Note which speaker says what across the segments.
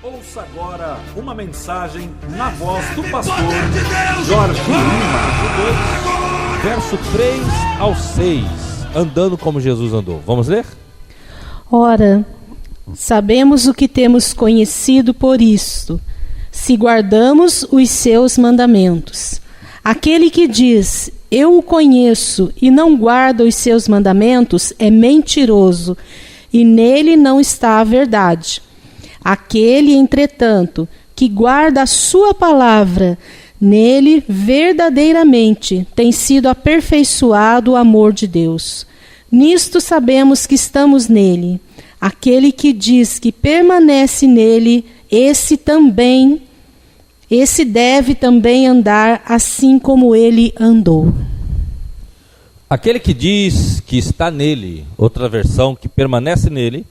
Speaker 1: Ouça agora uma mensagem na voz do pastor Jorge Lima.
Speaker 2: Verso 3 ao 6, andando como Jesus andou. Vamos ler?
Speaker 3: Ora, sabemos o que temos conhecido por isto, se guardamos os seus mandamentos. Aquele que diz, eu o conheço, e não guarda os seus mandamentos, é mentiroso, e nele não está a verdade. Aquele, entretanto, que guarda a sua palavra, nele verdadeiramente tem sido aperfeiçoado o amor de Deus. Nisto sabemos que estamos nele. Aquele que diz que permanece nele, esse deve também andar assim como ele andou.
Speaker 2: Aquele que diz que está nele, outra versão, que permanece nele,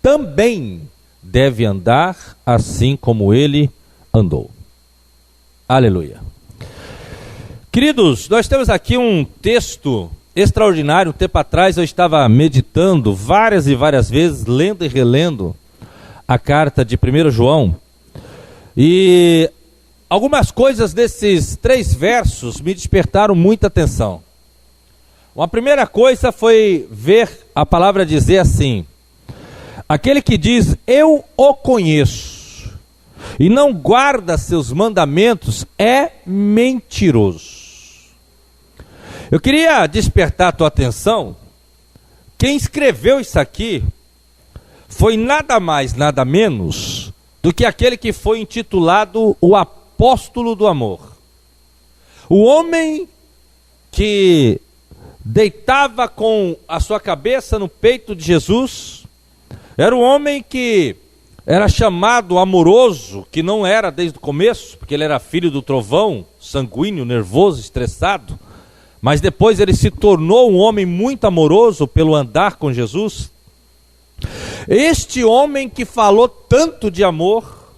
Speaker 2: também deve andar assim como ele andou. Aleluia. Queridos, nós temos aqui um texto extraordinário. Um tempo atrás eu estava meditando várias e várias vezes, lendo e relendo a carta de 1 João. E algumas coisas desses 3 versos me despertaram muita atenção. Uma primeira coisa foi ver a palavra dizer assim: aquele que diz, eu o conheço, e não guarda seus mandamentos, é mentiroso. Eu queria despertar a tua atenção. Quem escreveu isso aqui foi nada mais, nada menos do que aquele que foi intitulado o apóstolo do amor. O homem que deitava com a sua cabeça no peito de Jesus. Era um homem que era chamado amoroso, que não era desde o começo, porque ele era filho do trovão, sanguíneo, nervoso, estressado. Mas depois ele se tornou um homem muito amoroso pelo andar com Jesus. Este homem que falou tanto de amor,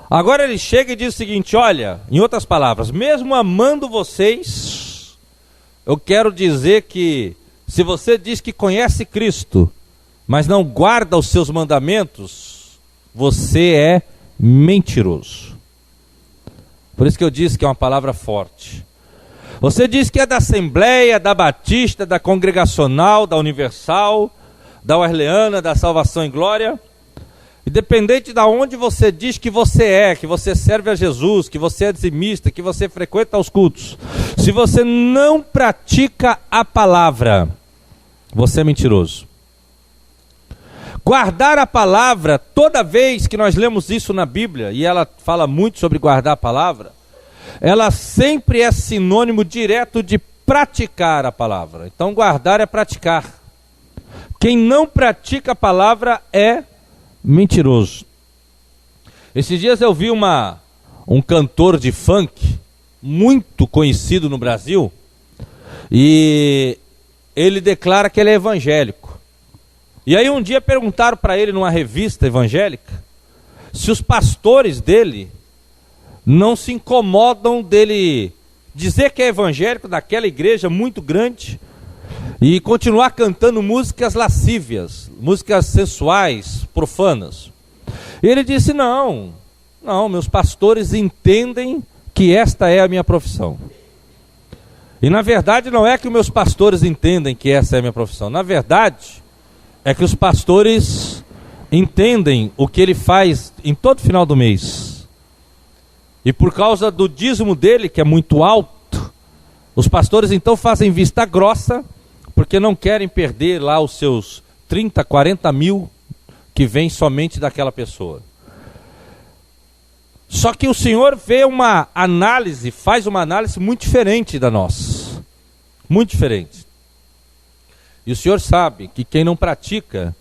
Speaker 2: agora ele chega e diz o seguinte: olha, em outras palavras, mesmo amando vocês, eu quero dizer que se você diz que conhece Cristo, mas não guarda os seus mandamentos, você é mentiroso. Por isso que eu disse que é uma palavra forte. Você diz que é da Assembleia, da Batista, da Congregacional, da Universal, da Wesleyana, da Salvação em Glória. Independente de onde você diz que você serve a Jesus, que você é dizimista, que você frequenta os cultos, se você não pratica a palavra, você é mentiroso. Guardar a palavra, toda vez que nós lemos isso na Bíblia, e ela fala muito sobre guardar a palavra, ela sempre é sinônimo direto de praticar a palavra. Então guardar é praticar. Quem não pratica a palavra é mentiroso. Esses dias eu vi um cantor de funk, muito conhecido no Brasil, e ele declara que ele é evangélico. E aí um dia perguntaram para ele numa revista evangélica se os pastores dele não se incomodam dele dizer que é evangélico daquela igreja muito grande e continuar cantando músicas lascívias, músicas sensuais, profanas. E ele disse, não, meus pastores entendem que esta é a minha profissão. E na verdade não é que os meus pastores entendem que essa é a minha profissão. Na verdade é que os pastores entendem o que ele faz em todo final do mês. E por causa do dízimo dele, que é muito alto, os pastores então fazem vista grossa, porque não querem perder lá os seus 30, 40 mil que vem somente daquela pessoa. Só que o Senhor vê uma análise, faz uma análise muito diferente da nossa. Muito diferente. E o Senhor sabe que quem não pratica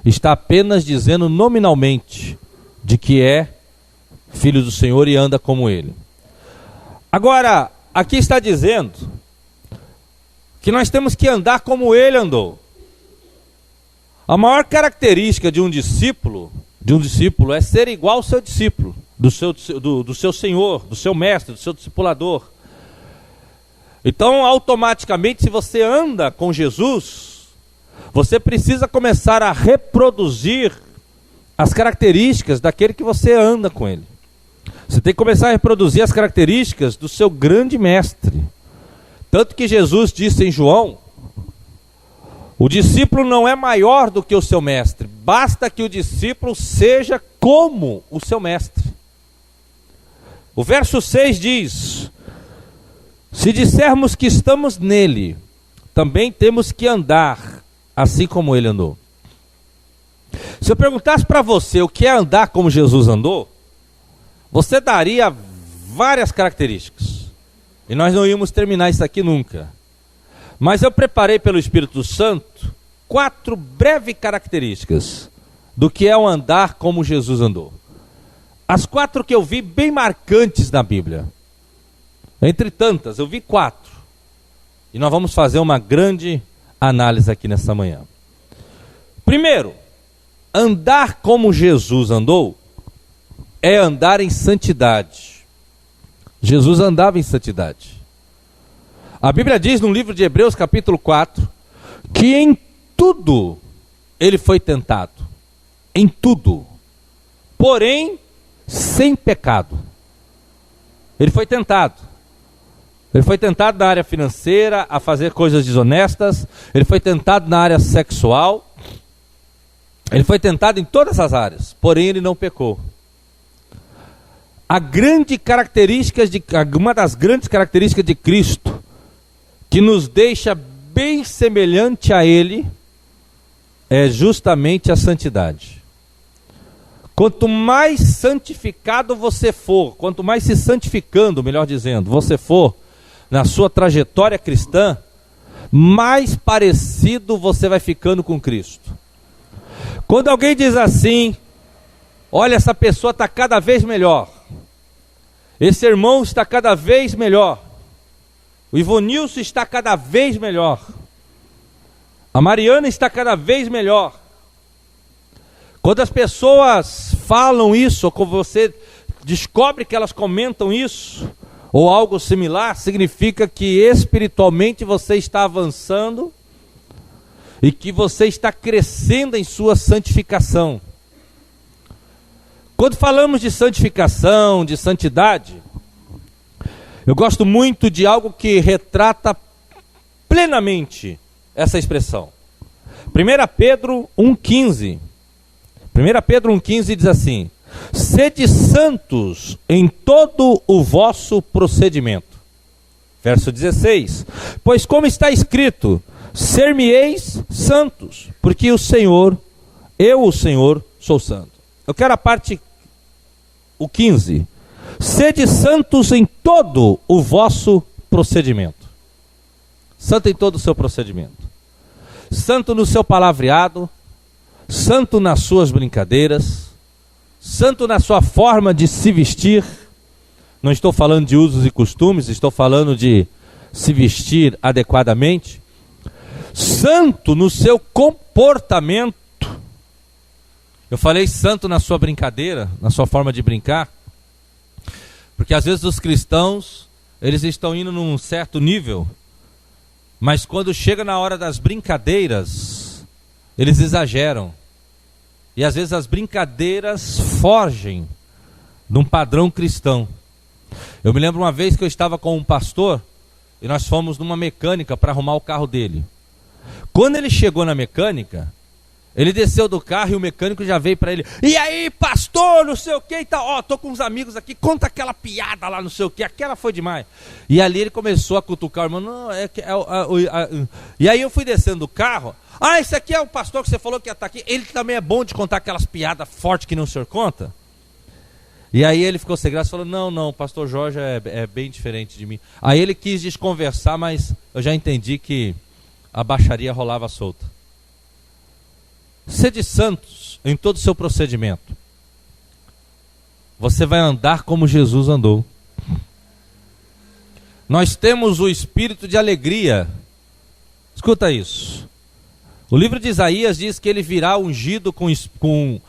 Speaker 2: está apenas dizendo nominalmente de que é filho do Senhor e anda como Ele. Agora, aqui está dizendo que nós temos que andar como Ele andou. A maior característica de um discípulo é ser igual ao seu discípulo, do seu Senhor, do seu mestre, do seu discipulador. Então, automaticamente, se você anda com Jesus, você precisa começar a reproduzir as características daquele que você anda com ele. Você tem que começar a reproduzir as características do seu grande mestre. Tanto que Jesus disse em João: o discípulo não é maior do que o seu mestre, basta que o discípulo seja como o seu mestre. O verso 6 diz: se dissermos que estamos nele, também temos que andar assim como ele andou. Se eu perguntasse para você o que é andar como Jesus andou, você daria várias características. E nós não íamos terminar isso aqui nunca. Mas eu preparei pelo Espírito Santo 4 breves características do que é o andar como Jesus andou. As 4 que eu vi bem marcantes na Bíblia. Entre tantas, eu vi 4. E nós vamos fazer uma grande análise aqui nessa manhã. Primeiro, andar como Jesus andou é andar em santidade. Jesus andava em santidade. A Bíblia diz no livro de Hebreus capítulo 4, que em tudo ele foi tentado. Em tudo. Porém, sem pecado. Ele foi tentado. Ele foi tentado na área financeira, a fazer coisas desonestas. Ele foi tentado na área sexual. Ele foi tentado em todas as áreas. Porém, ele não pecou. Uma das grandes características de Cristo, que nos deixa bem semelhante a Ele, é justamente a santidade. Quanto mais santificado você for, quanto mais se santificando, melhor dizendo, você for na sua trajetória cristã, mais parecido você vai ficando com Cristo. Quando alguém diz assim: olha, essa pessoa está cada vez melhor, esse irmão está cada vez melhor, o Ivonilson está cada vez melhor, a Mariana está cada vez melhor. Quando as pessoas falam isso, ou quando você descobre que elas comentam isso, ou algo similar, significa que espiritualmente você está avançando e que você está crescendo em sua santificação. Quando falamos de santificação, de santidade, eu gosto muito de algo que retrata plenamente essa expressão. 1 Pedro 1,15. 1 Pedro 1,15 diz assim: sede santos em todo o vosso procedimento. Verso 16: pois como está escrito, ser-me-eis santos, porque eu, o Senhor, sou santo. Eu quero a parte, o 15. Sede santos em todo o vosso procedimento. Santo em todo o seu procedimento. Santo no seu palavreado, santo nas suas brincadeiras, santo na sua forma de se vestir. Não estou falando de usos e costumes, estou falando de se vestir adequadamente. Santo no seu comportamento. Eu falei santo na sua brincadeira, na sua forma de brincar, porque às vezes os cristãos, eles estão indo num certo nível, mas quando chega na hora das brincadeiras, eles exageram. E às vezes as brincadeiras fogem de um padrão cristão. Eu me lembro uma vez que eu estava com um pastor e nós fomos numa mecânica para arrumar o carro dele. Quando ele chegou na mecânica, ele desceu do carro e o mecânico já veio para ele: e aí, pastor, não sei o que e tal, ó, tô com uns amigos aqui, conta aquela piada lá, não sei o que, aquela foi demais. E ali ele começou a cutucar o irmão: não, e aí eu fui descendo do carro: ah, esse aqui é o pastor que você falou que ia estar aqui, ele também é bom de contar aquelas piadas fortes que não o senhor conta? E aí ele ficou sem graça e falou: não, o pastor Jorge é bem diferente de mim. Aí ele quis desconversar, mas eu já entendi que a baixaria rolava solta. Sede santos em todo o seu procedimento. Você vai andar como Jesus andou. Nós temos o espírito de alegria. Escuta isso. O livro de Isaías diz que ele virá ungido com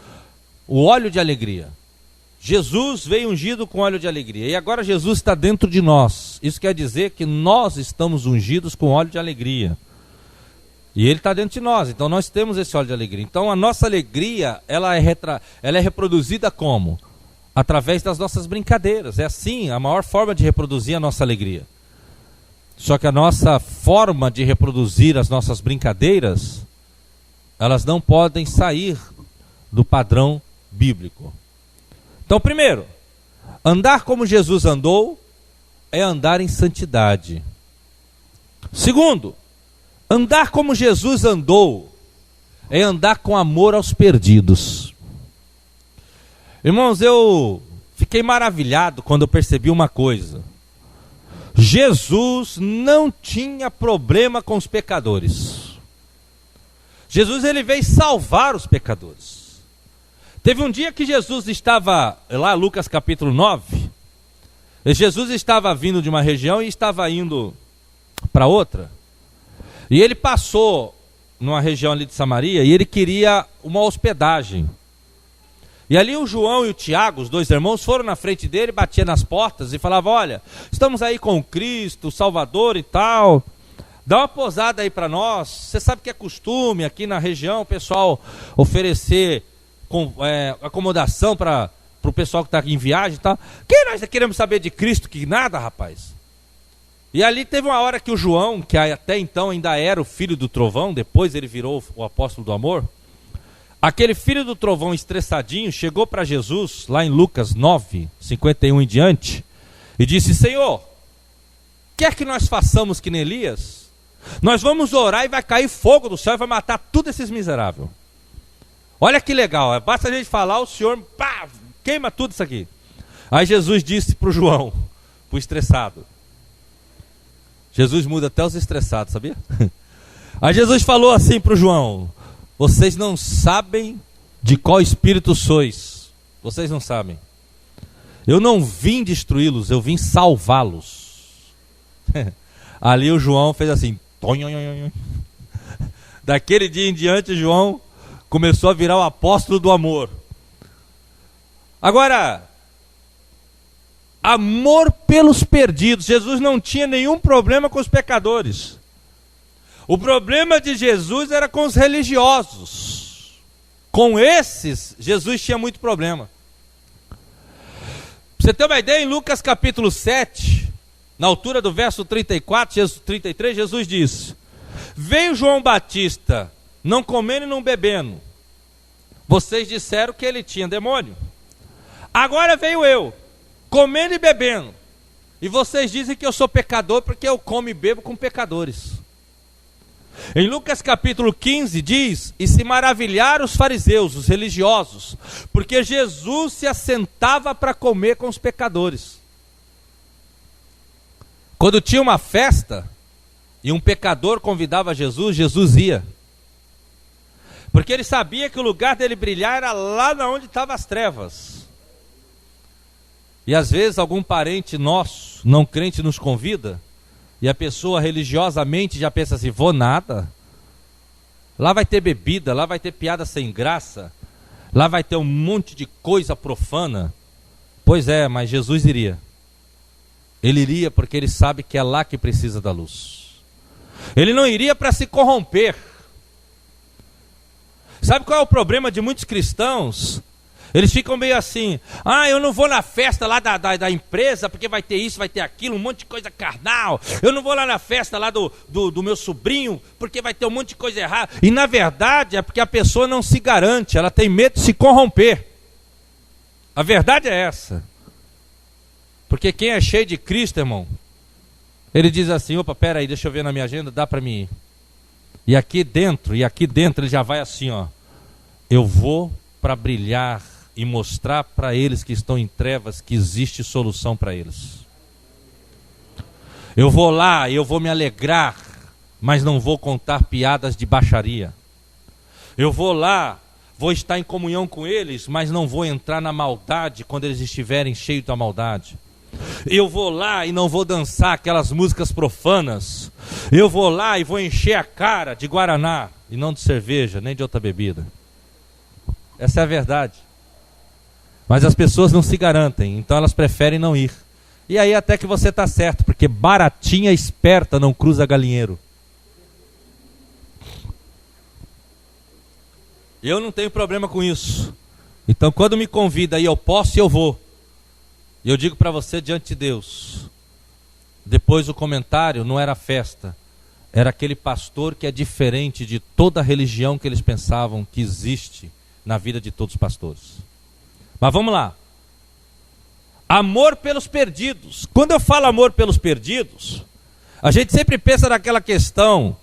Speaker 2: o óleo de alegria. Jesus veio ungido com óleo de alegria. E agora Jesus está dentro de nós. Isso quer dizer que nós estamos ungidos com óleo de alegria. E ele está dentro de nós, então nós temos esse óleo de alegria. Então a nossa alegria, ela é reproduzida como? Através das nossas brincadeiras. É assim, a maior forma de reproduzir a nossa alegria. Só que a nossa forma de reproduzir as nossas brincadeiras, elas não podem sair do padrão bíblico. Então, primeiro, andar como Jesus andou é andar em santidade. Segundo, andar como Jesus andou é andar com amor aos perdidos. Irmãos, eu fiquei maravilhado quando eu percebi uma coisa. Jesus não tinha problema com os pecadores. Jesus, ele veio salvar os pecadores. Teve um dia que Jesus estava, lá Lucas capítulo 9, Jesus estava vindo de uma região e estava indo para outra. E ele passou numa região ali de Samaria e ele queria uma hospedagem. E ali o João e o Tiago, os dois irmãos, foram na frente dele, batiam nas portas e falavam: olha, estamos aí com o Cristo, o Salvador e tal, dá uma posada aí para nós. Você sabe que é costume aqui na região o pessoal oferecer acomodação para o pessoal que está em viagem e tal. Quem nós queremos saber de Cristo que nada, rapaz? E ali teve uma hora que o João, que até então ainda era o filho do trovão, depois ele virou o apóstolo do amor, aquele filho do trovão estressadinho chegou para Jesus, lá em Lucas 9, 51 em diante, e disse: Senhor, quer que nós façamos que nem Elias? Nós vamos orar e vai cair fogo do céu e vai matar todos esses miseráveis. Olha que legal, basta a gente falar, o Senhor pá, queima tudo isso aqui. Aí Jesus disse para o João, para o estressado. Jesus muda até os estressados, sabia? Aí Jesus falou assim para o João: vocês não sabem de qual espírito sois. Vocês não sabem. Eu não vim destruí-los, eu vim salvá-los. Ali o João fez assim. Daquele dia em diante, João começou a virar o apóstolo do amor. Agora, amor pelos perdidos. Jesus não tinha nenhum problema com os pecadores. O problema de Jesus era com os religiosos. Com esses, Jesus tinha muito problema. Pra você ter uma ideia, em Lucas capítulo 7, na altura do verso 33, Jesus disse: veio João Batista, não comendo e não bebendo. Vocês disseram que ele tinha demônio. Agora veio eu, comendo e bebendo. E vocês dizem que eu sou pecador porque eu como e bebo com pecadores. Em Lucas capítulo 15 diz: e se maravilharam os fariseus, os religiosos, porque Jesus se assentava para comer com os pecadores. Quando tinha uma festa e um pecador convidava Jesus, Jesus ia. Porque ele sabia que o lugar dele brilhar era lá onde estavam as trevas. E às vezes algum parente nosso, não crente, nos convida, e a pessoa religiosamente já pensa assim: vou nada. Lá vai ter bebida, lá vai ter piada sem graça, lá vai ter um monte de coisa profana. Pois é, mas Jesus iria. Ele iria porque ele sabe que é lá que precisa da luz. Ele não iria para se corromper. Sabe qual é o problema de muitos cristãos? Eles ficam meio assim: eu não vou na festa lá da empresa porque vai ter isso, vai ter aquilo, um monte de coisa carnal. Eu não vou lá na festa lá do meu sobrinho porque vai ter um monte de coisa errada. E na verdade é porque a pessoa não se garante, ela tem medo de se corromper. A verdade é essa. Porque quem é cheio de Cristo, irmão, ele diz assim: opa, peraí, deixa eu ver na minha agenda, dá para mim ir. E aqui dentro ele já vai assim, ó: eu vou para brilhar e mostrar para eles que estão em trevas que existe solução para eles. Eu vou lá e eu vou me alegrar, mas não vou contar piadas de baixaria. Eu vou lá, vou estar em comunhão com eles, mas não vou entrar na maldade quando eles estiverem cheios da maldade. Eu vou lá e não vou dançar aquelas músicas profanas. Eu vou lá e vou encher a cara de guaraná e não de cerveja, nem de outra bebida. Essa é a verdade. Mas as pessoas não se garantem, então elas preferem não ir. E aí até que você está certo, porque baratinha esperta não cruza galinheiro. Eu não tenho problema com isso. Então quando me convida aí, eu posso e eu vou. E eu digo para você diante de Deus. Depois o comentário não era festa. Era aquele pastor que é diferente de toda a religião que eles pensavam que existe na vida de todos os pastores. Mas vamos lá. Amor pelos perdidos. Quando eu falo amor pelos perdidos, a gente sempre pensa naquela questão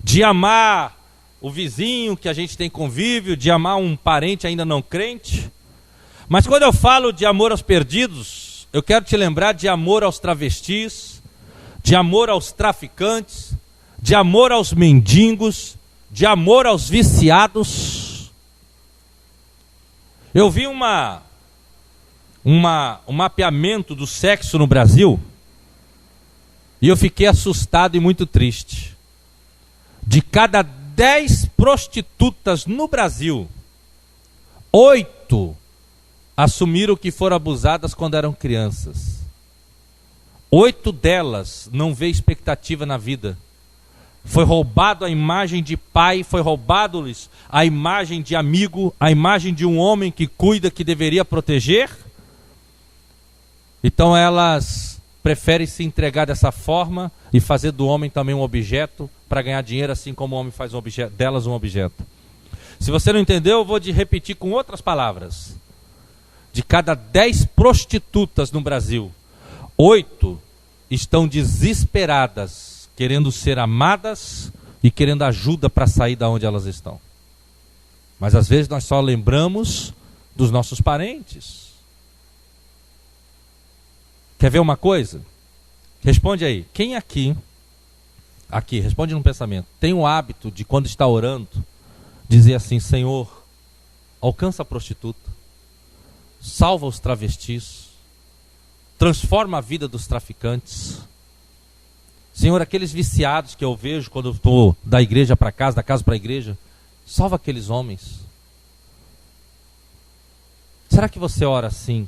Speaker 2: de amar o vizinho que a gente tem convívio, de amar um parente ainda não crente. Mas quando eu falo de amor aos perdidos, eu quero te lembrar de amor aos travestis, de amor aos traficantes, de amor aos mendigos, de amor aos viciados. Eu vi um mapeamento do sexo no Brasil e eu fiquei assustado e muito triste. De cada 10 prostitutas no Brasil, 8 assumiram que foram abusadas quando eram crianças. 8 delas não vê expectativa na vida. Foi roubado a imagem de pai, foi roubado-lhes a imagem de amigo, a imagem de um homem que cuida, que deveria proteger. Então elas preferem se entregar dessa forma e fazer do homem também um objeto para ganhar dinheiro, assim como o homem faz delas um objeto. Se você não entendeu, eu vou te repetir com outras palavras. De cada 10 prostitutas no Brasil, 8 estão desesperadas, querendo ser amadas e querendo ajuda para sair da onde elas estão. Mas às vezes nós só lembramos dos nossos parentes. Quer ver uma coisa? Responde aí. Quem aqui, responde no pensamento, tem o hábito de quando está orando, dizer assim: Senhor, alcança a prostituta, salva os travestis, transforma a vida dos traficantes. Senhor, aqueles viciados que eu vejo quando eu estou da igreja para casa, da casa para a igreja, salva aqueles homens. Será que você ora assim?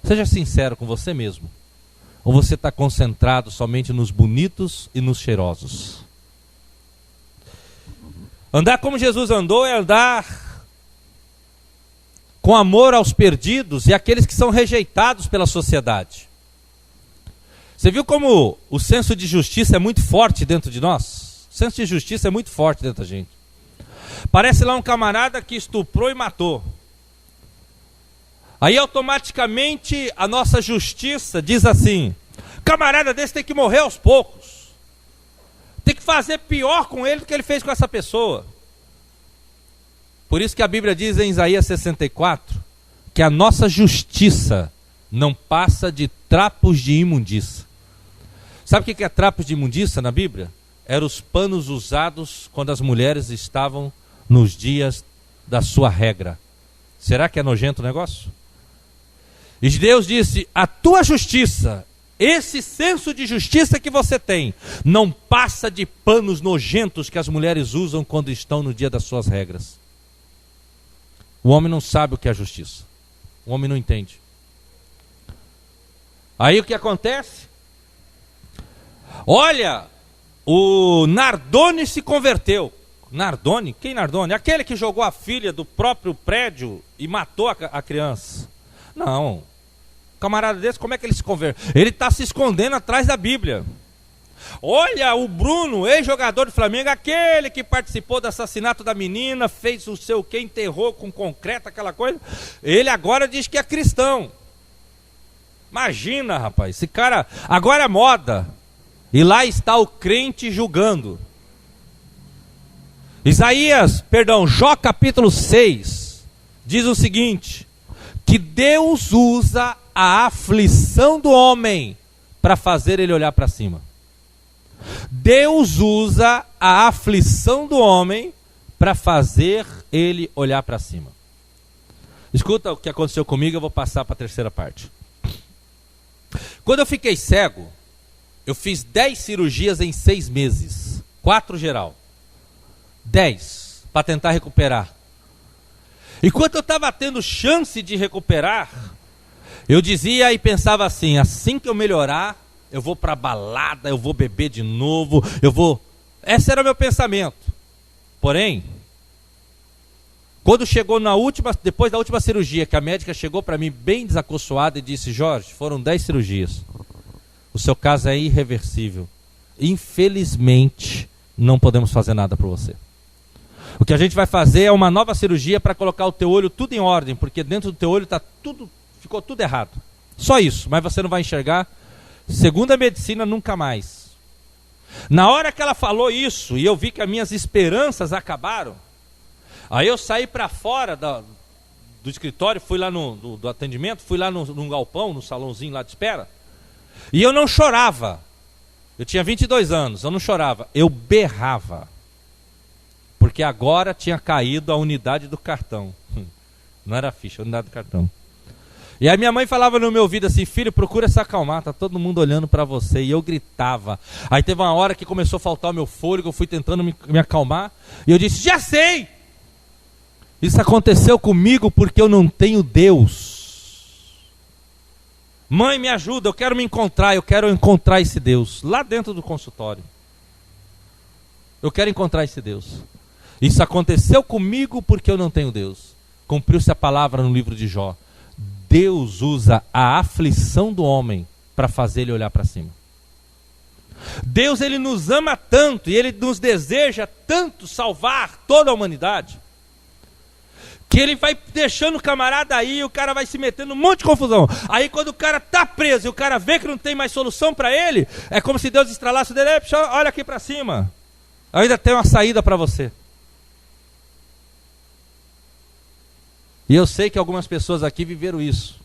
Speaker 2: Seja sincero com você mesmo. Ou você está concentrado somente nos bonitos e nos cheirosos? Andar como Jesus andou é andar com amor aos perdidos e àqueles que são rejeitados pela sociedade. Você viu como o senso de justiça é muito forte dentro de nós? O senso de justiça é muito forte dentro da gente. Parece lá um camarada que estuprou e matou. Aí automaticamente a nossa justiça diz assim: camarada desse tem que morrer aos poucos. Tem que fazer pior com ele do que ele fez com essa pessoa. Por isso que a Bíblia diz em Isaías 64 que a nossa justiça não passa de trapos de imundícia. Sabe o que é trapos de imundícia na Bíblia? Eram os panos usados quando as mulheres estavam nos dias da sua regra. Será que é nojento o negócio? E Deus disse: a tua justiça, esse senso de justiça que você tem, não passa de panos nojentos que as mulheres usam quando estão no dia das suas regras. O homem não sabe o que é justiça. O homem não entende. Aí o que acontece? Olha, o Nardoni se converteu. Nardoni? Quem Nardoni? Aquele que jogou a filha do próprio prédio e matou a criança. Não. Camarada desse, como é que ele se converte? Ele está se escondendo atrás da Bíblia. Olha, o Bruno, ex-jogador do Flamengo, aquele que participou do assassinato da menina, fez o seu que, enterrou com concreto, aquela coisa. Ele agora diz que é cristão. Imagina, rapaz, esse cara agora é moda. E lá está o crente julgando. Jó capítulo 6 diz o seguinte: que Deus usa a aflição do homem para fazer ele olhar para cima. Deus usa a aflição do homem para fazer ele olhar para cima. Escuta o que aconteceu comigo, eu vou passar para a terceira parte. Quando eu fiquei cego, eu fiz 10 cirurgias em 6 meses. 4 geral. 10 para tentar recuperar. Enquanto eu estava tendo chance de recuperar, eu dizia e pensava assim: assim que eu melhorar, eu vou para balada, eu vou beber de novo, Esse era o meu pensamento. Porém, Quando chegou depois da última cirurgia, que a médica chegou para mim bem desacossada e disse: Jorge, foram 10 cirurgias. O seu caso é irreversível. Infelizmente, não podemos fazer nada por você. O que a gente vai fazer é uma nova cirurgia para colocar o teu olho tudo em ordem, porque dentro do teu olho ficou tudo errado. Só isso, mas você não vai enxergar. Segundo a medicina, nunca mais. Na hora que ela falou isso, e eu vi que as minhas esperanças acabaram, aí eu saí para fora do escritório, fui lá do atendimento, fui lá no galpão, no salãozinho lá de espera, e eu não chorava. Eu tinha 22 anos, eu não chorava, eu berrava. Porque agora tinha caído a unidade do cartão. Não era a ficha, a unidade do cartão. E aí minha mãe falava no meu ouvido assim: filho, procura se acalmar, tá todo mundo olhando para você. E eu gritava. Aí teve uma hora que começou a faltar o meu fôlego, eu fui tentando me acalmar. E eu disse: já sei! Isso aconteceu comigo porque eu não tenho Deus. Mãe, me ajuda, eu quero encontrar esse Deus. Lá dentro do consultório. Eu quero encontrar esse Deus. Isso aconteceu comigo porque eu não tenho Deus. Cumpriu-se a palavra no livro de Jó. Deus usa a aflição do homem para fazer ele olhar para cima. Deus, ele nos ama tanto e ele nos deseja tanto salvar toda a humanidade, que ele vai deixando o camarada aí, o cara vai se metendo num monte de confusão. Aí quando o cara está preso e o cara vê que não tem mais solução para ele, é como se Deus estralasse o dedo: olha aqui para cima, eu ainda tenho uma saída para você. E eu sei que algumas pessoas aqui viveram isso.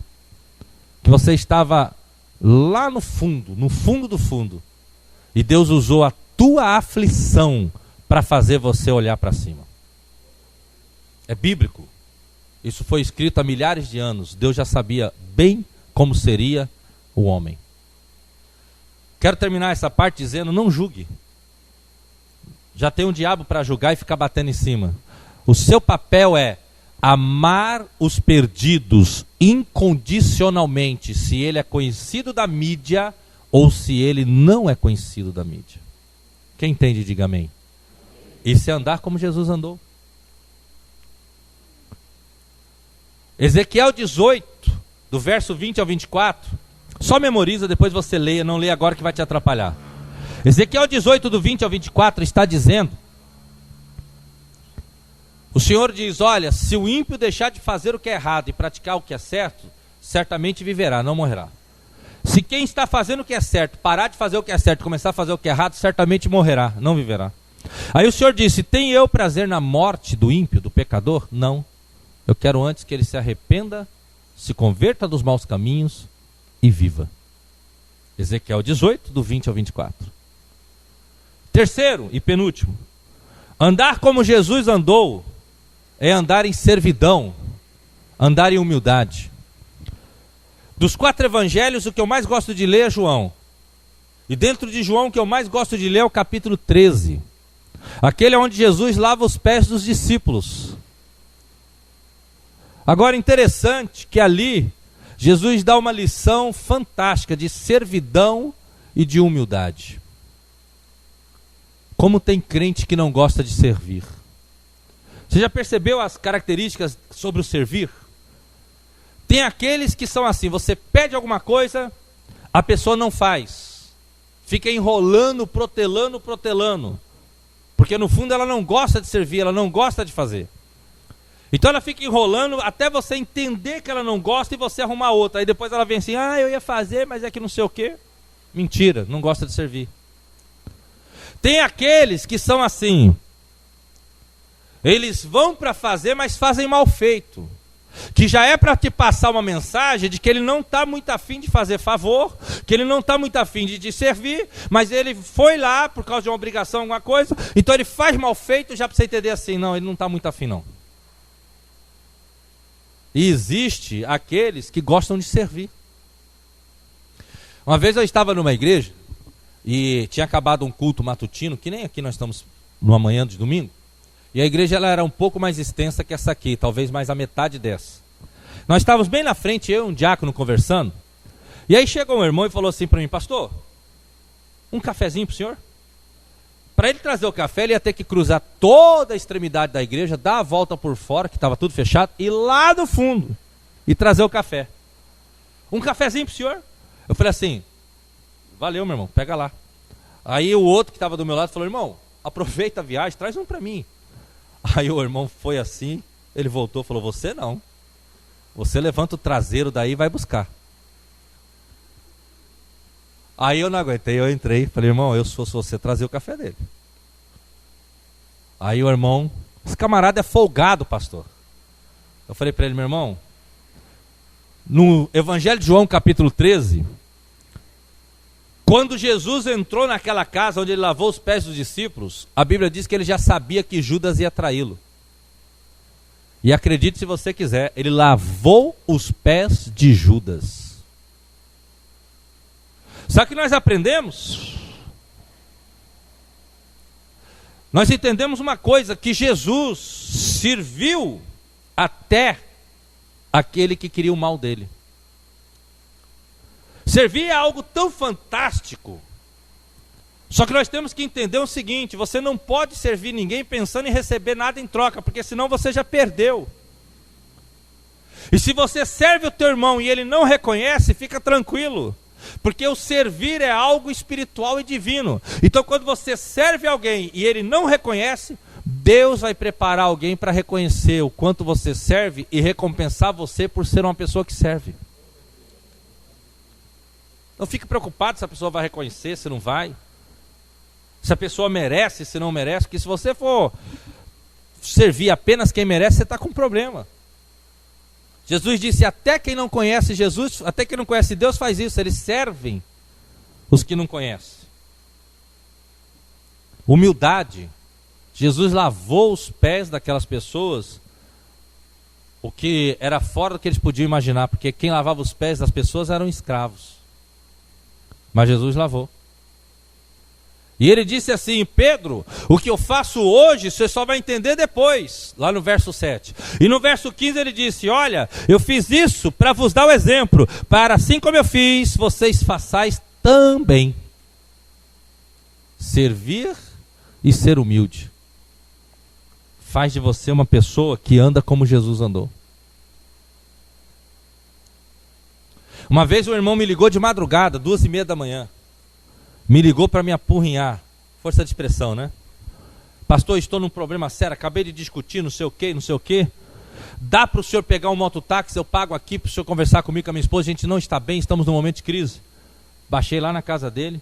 Speaker 2: Que você estava lá no fundo do fundo. E Deus usou a tua aflição para fazer você olhar para cima. É bíblico. Isso foi escrito há milhares de anos. Deus já sabia bem como seria o homem. Quero terminar essa parte dizendo: não julgue. Já tem um diabo para julgar e ficar batendo em cima. O seu papel é amar os perdidos incondicionalmente, se ele é conhecido da mídia ou se ele não é conhecido da mídia. Quem entende, diga amém. Isso é andar como Jesus andou. Ezequiel 18, do verso 20 ao 24, só memoriza, depois você leia, não leia agora que vai te atrapalhar. Ezequiel 18, do 20 ao 24, está dizendo: o Senhor diz: olha, se o ímpio deixar de fazer o que é errado e praticar o que é certo, certamente viverá, não morrerá. Se quem está fazendo o que é certo parar de fazer o que é certo e começar a fazer o que é errado, certamente morrerá, não viverá. Aí o Senhor disse: tem eu prazer na morte do ímpio, do pecador? Não. Eu quero antes que ele se arrependa, se converta dos maus caminhos e viva. Ezequiel 18, do 20 ao 24. Terceiro e penúltimo: andar como Jesus andou é andar em servidão, andar em humildade. Dos 4 evangelhos, o que eu mais gosto de ler é João. E dentro de João, o que eu mais gosto de ler é o capítulo 13. Aquele onde Jesus lava os pés dos discípulos. Agora, interessante que ali, Jesus dá uma lição fantástica de servidão e de humildade. Como tem crente que não gosta de servir? Você já percebeu as características sobre o servir? Tem aqueles que são assim: você pede alguma coisa, a pessoa não faz, fica enrolando, protelando, porque no fundo ela não gosta de servir, ela não gosta de fazer. Então ela fica enrolando até você entender que ela não gosta e você arrumar outra. Aí depois ela vem assim: eu ia fazer, mas é que não sei o quê. Mentira, não gosta de servir. Tem aqueles que são assim: eles vão para fazer, mas fazem mal feito. Que já é para te passar uma mensagem de que ele não está muito afim de fazer favor, que ele não está muito afim de te servir, mas ele foi lá por causa de uma obrigação, alguma coisa, então ele faz mal feito já para você entender assim: não, ele não está muito afim não. E existe aqueles que gostam de servir. Uma vez eu estava numa igreja e tinha acabado um culto matutino, que nem aqui nós estamos numa manhã de domingo. E a igreja ela era um pouco mais extensa que essa aqui, talvez mais a metade dessa. Nós estávamos bem na frente, eu e um diácono conversando. E aí chegou um irmão e falou assim para mim: pastor, um cafezinho para o senhor? Para ele trazer o café, ele ia ter que cruzar toda a extremidade da igreja, dar a volta por fora, que estava tudo fechado, e lá do fundo, e trazer o café. Um cafezinho pro senhor? Eu falei assim, valeu, meu irmão, pega lá. Aí o outro que estava do meu lado falou, irmão, aproveita a viagem, traz um para mim. Aí o irmão foi assim, ele voltou e falou, você não. Você levanta o traseiro daí e vai buscar. Aí eu não aguentei, eu entrei, falei, irmão, eu se fosse você, trazer o café dele. Aí o irmão, esse camarada é folgado, pastor. Eu falei para ele, meu irmão, no Evangelho de João, capítulo 13, quando Jesus entrou naquela casa onde ele lavou os pés dos discípulos, a Bíblia diz que ele já sabia que Judas ia traí-lo. E acredite se você quiser, ele lavou os pés de Judas. Sabe o que nós aprendemos? Nós entendemos uma coisa, que Jesus serviu até aquele que queria o mal dele. Servir é algo tão fantástico. Só que nós temos que entender o seguinte, você não pode servir ninguém pensando em receber nada em troca, porque senão você já perdeu. E se você serve o teu irmão e ele não reconhece, fica tranquilo. Porque o servir é algo espiritual e divino. Então quando você serve alguém e ele não reconhece, Deus vai preparar alguém para reconhecer o quanto você serve e recompensar você por ser uma pessoa que serve. Não fique preocupado se a pessoa vai reconhecer, se não vai. Se a pessoa merece, se não merece. Porque se você for servir apenas quem merece, você está com um problema. Jesus disse, até quem não conhece Jesus, até quem não conhece Deus faz isso, eles servem os que não conhecem. Humildade. Jesus lavou os pés daquelas pessoas, o que era fora do que eles podiam imaginar, porque quem lavava os pés das pessoas eram escravos. Mas Jesus lavou. E ele disse assim, Pedro, o que eu faço hoje, você só vai entender depois, lá no verso 7. E no verso 15 ele disse, olha, eu fiz isso para vos dar o exemplo, para assim como eu fiz, vocês façais também. Servir e ser humilde faz de você uma pessoa que anda como Jesus andou. Uma vez um irmão me ligou de madrugada, 2:30 da manhã. Me ligou para me apurrinhar. Força de expressão, né? Pastor, estou num problema sério, acabei de discutir, não sei o que. Dá para o senhor pegar um mototáxi, eu pago aqui para o senhor conversar comigo, com a minha esposa, a gente não está bem, estamos num momento de crise. Baixei lá na casa dele.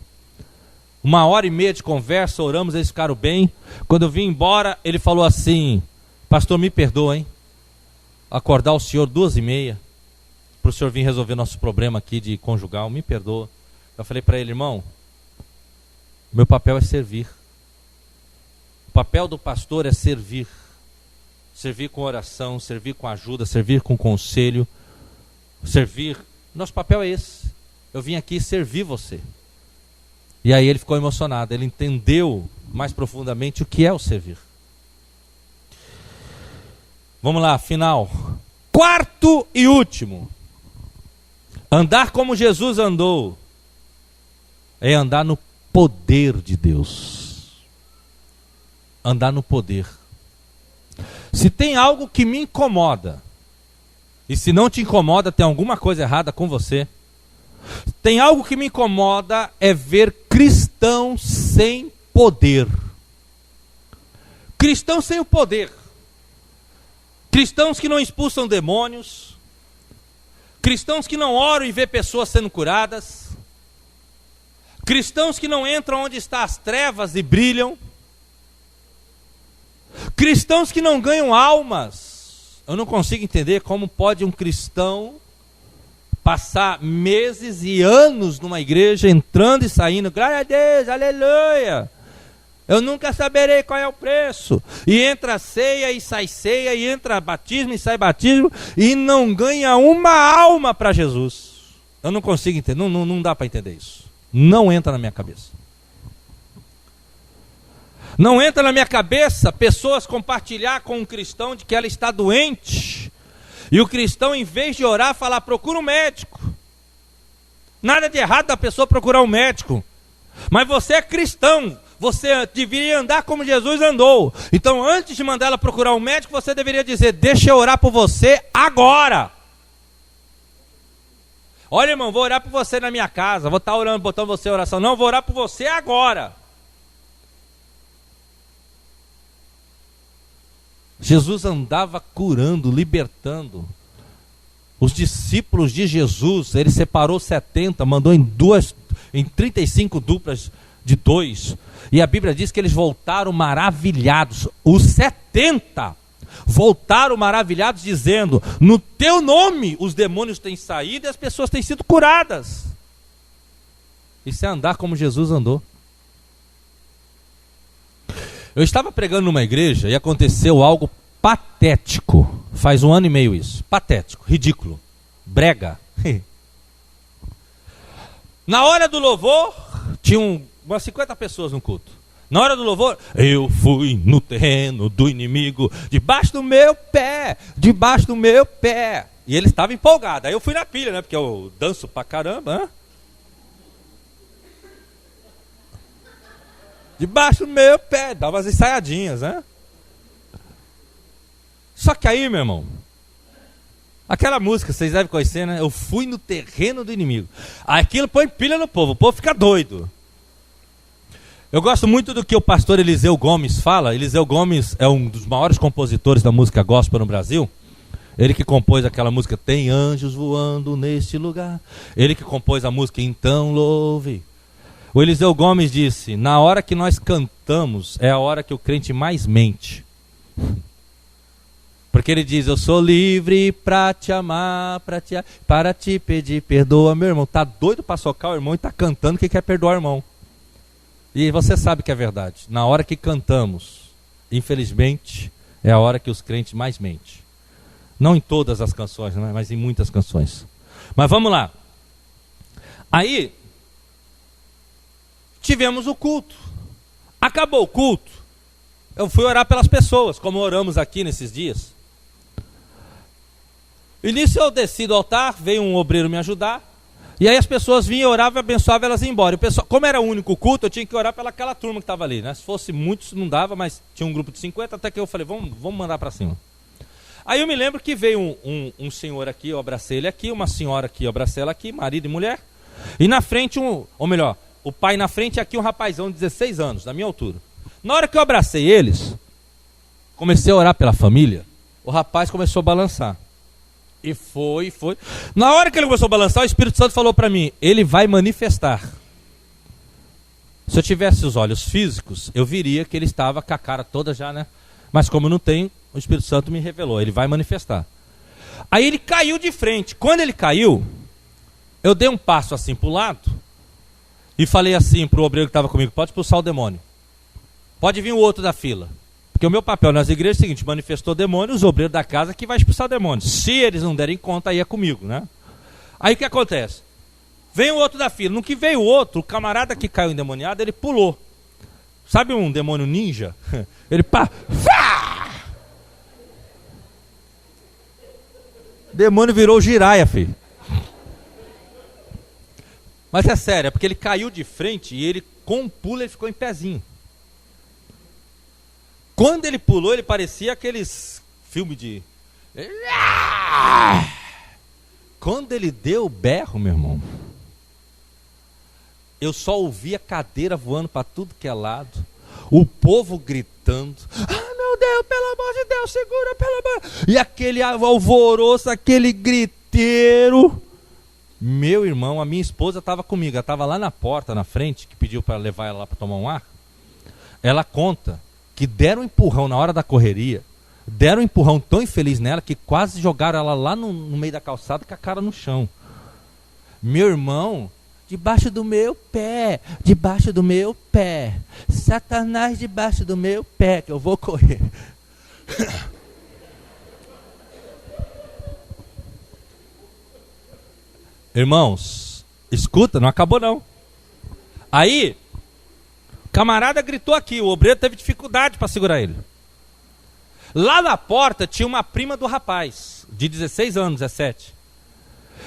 Speaker 2: 1h30 de conversa, oramos, eles ficaram bem. Quando eu vim embora, ele falou assim, pastor, me perdoa, hein? Acordar o senhor 2:30, para o senhor vir resolver nosso problema aqui de conjugal, me perdoa. Eu falei para ele, irmão, meu papel é servir. O papel do pastor é servir. Servir com oração, servir com ajuda, servir com conselho, servir. Nosso papel é esse. Eu vim aqui servir você. E aí ele ficou emocionado, ele entendeu mais profundamente o que é o servir. Vamos lá, final. Quarto e último. Andar como Jesus andou é andar no poder de Deus. Andar no poder. Se tem algo que me incomoda, e se não te incomoda, tem alguma coisa errada com você. Tem algo que me incomoda é ver cristãos sem poder. Cristãos sem o poder. Cristãos que não expulsam demônios. Cristãos que não oram e vê pessoas sendo curadas. Cristãos que não entram onde estão as trevas e brilham. Cristãos que não ganham almas. Eu não consigo entender como pode um cristão passar meses e anos numa igreja, entrando e saindo, glória a Deus, aleluia, eu nunca saberei qual é o preço, e entra ceia e entra batismo e sai batismo, e não ganha uma alma para Jesus. Eu não consigo entender, não dá para entender isso, não entra na minha cabeça. Não entra na minha cabeça pessoas compartilhar com um cristão de que ela está doente, e o cristão, em vez de orar, falar, procura um médico. Nada de errado da pessoa procurar um médico, mas você é cristão, você deveria andar como Jesus andou. Então, antes de mandar ela procurar um médico, você deveria dizer: deixa eu orar por você agora. Olha, irmão, vou orar por você na minha casa, vou estar orando, botando você em oração. Não, vou orar por você agora. Jesus andava curando, libertando. Os discípulos de Jesus, ele separou 70, mandou em 35 duplas de 2. E a Bíblia diz que eles voltaram maravilhados. Os 70 voltaram maravilhados, dizendo: no teu nome os demônios têm saído e as pessoas têm sido curadas. Isso é andar como Jesus andou. Eu estava pregando numa igreja e aconteceu algo patético. Faz 1 ano e meio isso. Patético, ridículo, brega. Na hora do louvor, tinham umas 50 pessoas no culto. Na hora do louvor, eu fui no terreno do inimigo, debaixo do meu pé, debaixo do meu pé. E ele estava empolgado. Aí eu fui na pilha, né? Porque eu danço pra caramba, né? Debaixo do meu pé, dava umas ensaiadinhas, né? Só que aí, meu irmão, aquela música, vocês devem conhecer, né? Eu fui no terreno do inimigo. Aquilo põe pilha no povo, o povo fica doido. Eu gosto muito do que o pastor Eliseu Gomes fala. Eliseu Gomes é um dos maiores compositores da música gospel no Brasil. Ele que compôs aquela música Tem Anjos Voando Neste Lugar. Ele que compôs a música Então Louve. O Eliseu Gomes disse: na hora que nós cantamos é a hora que o crente mais mente. Porque ele diz: eu sou livre para te amar, para te pedir perdoa. Meu irmão, tá doido para socar o irmão e tá cantando que quer perdoar o irmão. E você sabe que é verdade. Na hora que cantamos, infelizmente, é a hora que os crentes mais mentem. Não em todas as canções, né? Mas em muitas canções. Mas vamos lá. Aí, tivemos o culto. Acabou o culto. Eu fui orar pelas pessoas, como oramos aqui nesses dias. E nisso eu desci do altar, veio um obreiro me ajudar. E aí as pessoas vinham, oravam e abençoavam, elas iam embora. E o pessoal, como era o único culto, eu tinha que orar pelaquela turma que estava ali, né? Se fosse muitos não dava, mas tinha um grupo de 50, até que eu falei: vamos mandar para cima. Aí eu me lembro que veio um senhor aqui, eu abracei ele aqui, uma senhora aqui, eu abracei ela aqui, marido e mulher. E na frente, ou melhor, o pai na frente e aqui um rapazão de 16 anos, da minha altura. Na hora que eu abracei eles, comecei a orar pela família, o rapaz começou a balançar. E foi. Na hora que ele começou a balançar, o Espírito Santo falou para mim: ele vai manifestar. Se eu tivesse os olhos físicos, eu viria que ele estava com a cara toda já, né? Mas como eu não tenho, o Espírito Santo me revelou: ele vai manifestar. Aí ele caiu de frente. Quando ele caiu, eu dei um passo assim para o lado e falei assim para o obreiro que estava comigo: pode expulsar o demônio. Pode vir o outro da fila. Porque o meu papel nas igrejas é o seguinte: manifestou demônio, os obreiros da casa que vai expulsar demônio. Se eles não derem conta, aí é comigo, né? Aí o que acontece? Vem o outro da fila. No que veio o outro, o camarada que caiu endemoniado, ele pulou. Sabe um demônio ninja? Ele pá! Demônio virou giraia, filho. Mas é sério, é porque ele caiu de frente e ele, com um pulo, ele ficou em pezinho. Quando ele pulou, ele parecia aqueles filmes de... Quando ele deu o berro, meu irmão, eu só ouvi a cadeira voando para tudo que é lado, o povo gritando: ah, meu Deus, pelo amor de Deus, segura, pelo amor. E aquele alvoroço, aquele griteiro. Meu irmão, a minha esposa estava comigo, ela estava lá na porta, na frente, que pediu para levar ela lá para tomar um ar. Ela conta que deram um empurrão na hora da correria, deram um empurrão tão infeliz nela que quase jogaram ela lá no meio da calçada com a cara no chão. Meu irmão, debaixo do meu pé, Satanás debaixo do meu pé, que eu vou correr. Irmãos, escuta, não acabou não. Aí, o camarada gritou aqui, o obreiro teve dificuldade para segurar ele. Lá na porta tinha uma prima do rapaz, de 16 anos, 17.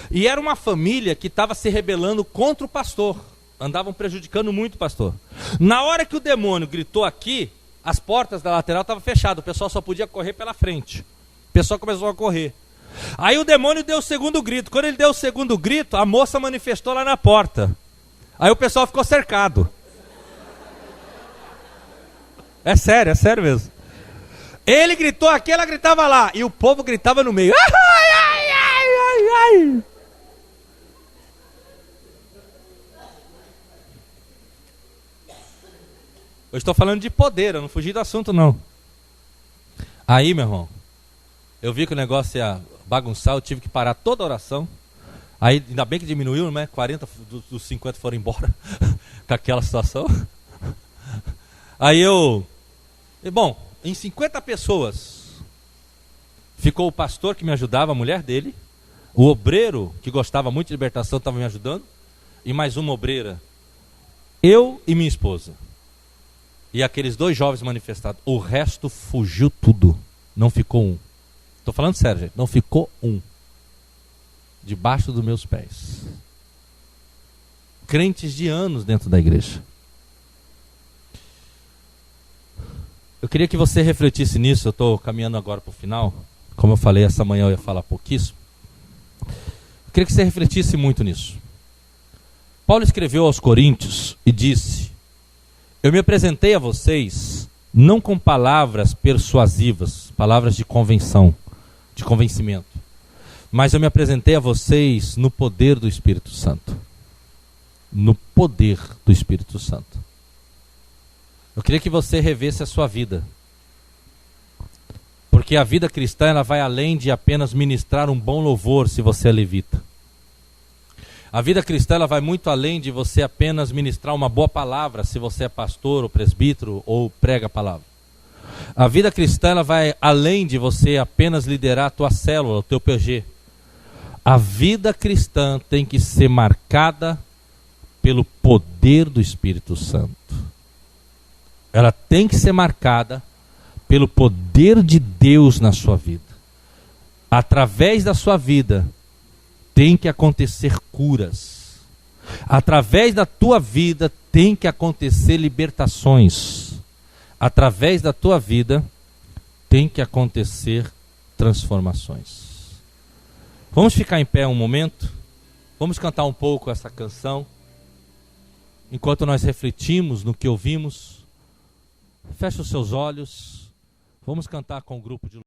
Speaker 2: E era uma família que estava se rebelando contra o pastor. Andavam prejudicando muito o pastor. Na hora que o demônio gritou aqui, as portas da lateral estavam fechadas, o pessoal só podia correr pela frente. O pessoal começou a correr. Aí o demônio deu o segundo grito. Quando ele deu o segundo grito, a moça manifestou lá na porta. Aí o pessoal ficou cercado. É sério mesmo. Ele gritou aqui, ela gritava lá. E o povo gritava no meio. Ai, ai, ai, ai, ai. Eu estou falando de poder, eu não fugi do assunto não. Aí, meu irmão, eu vi que o negócio ia bagunçar, eu tive que parar toda a oração. Aí, ainda bem que diminuiu, né? 40 dos 50 foram embora com aquela situação. Aí bom, em 50 pessoas, ficou o pastor que me ajudava, a mulher dele, o obreiro que gostava muito de libertação estava me ajudando, e mais uma obreira, eu e minha esposa. E aqueles 2 jovens manifestados. O resto fugiu tudo. Não ficou um. Estou falando sério, gente. Não ficou um. Debaixo dos meus pés. Crentes de anos dentro da igreja. Eu queria que você refletisse nisso. Eu estou caminhando agora para o final. Como eu falei, essa manhã eu ia falar pouquíssimo. Eu queria que você refletisse muito nisso. Paulo escreveu aos Coríntios e disse: eu me apresentei a vocês não com palavras persuasivas, palavras de convenção, de convencimento, mas eu me apresentei a vocês no poder do Espírito Santo. No poder do Espírito Santo. Eu queria que você revesse a sua vida. Porque a vida cristã, ela vai além de apenas ministrar um bom louvor se você é levita. A vida cristã, ela vai muito além de você apenas ministrar uma boa palavra, se você é pastor ou presbítero ou prega a palavra. A vida cristã, ela vai além de você apenas liderar a tua célula, o teu PG. A vida cristã tem que ser marcada pelo poder do Espírito Santo. Ela tem que ser marcada pelo poder de Deus na sua vida. Através da sua vida, tem que acontecer curas. Através da tua vida tem que acontecer libertações. Através da tua vida tem que acontecer transformações. Vamos ficar em pé um momento. Vamos cantar um pouco essa canção. Enquanto nós refletimos no que ouvimos, feche os seus olhos. Vamos cantar com o grupo de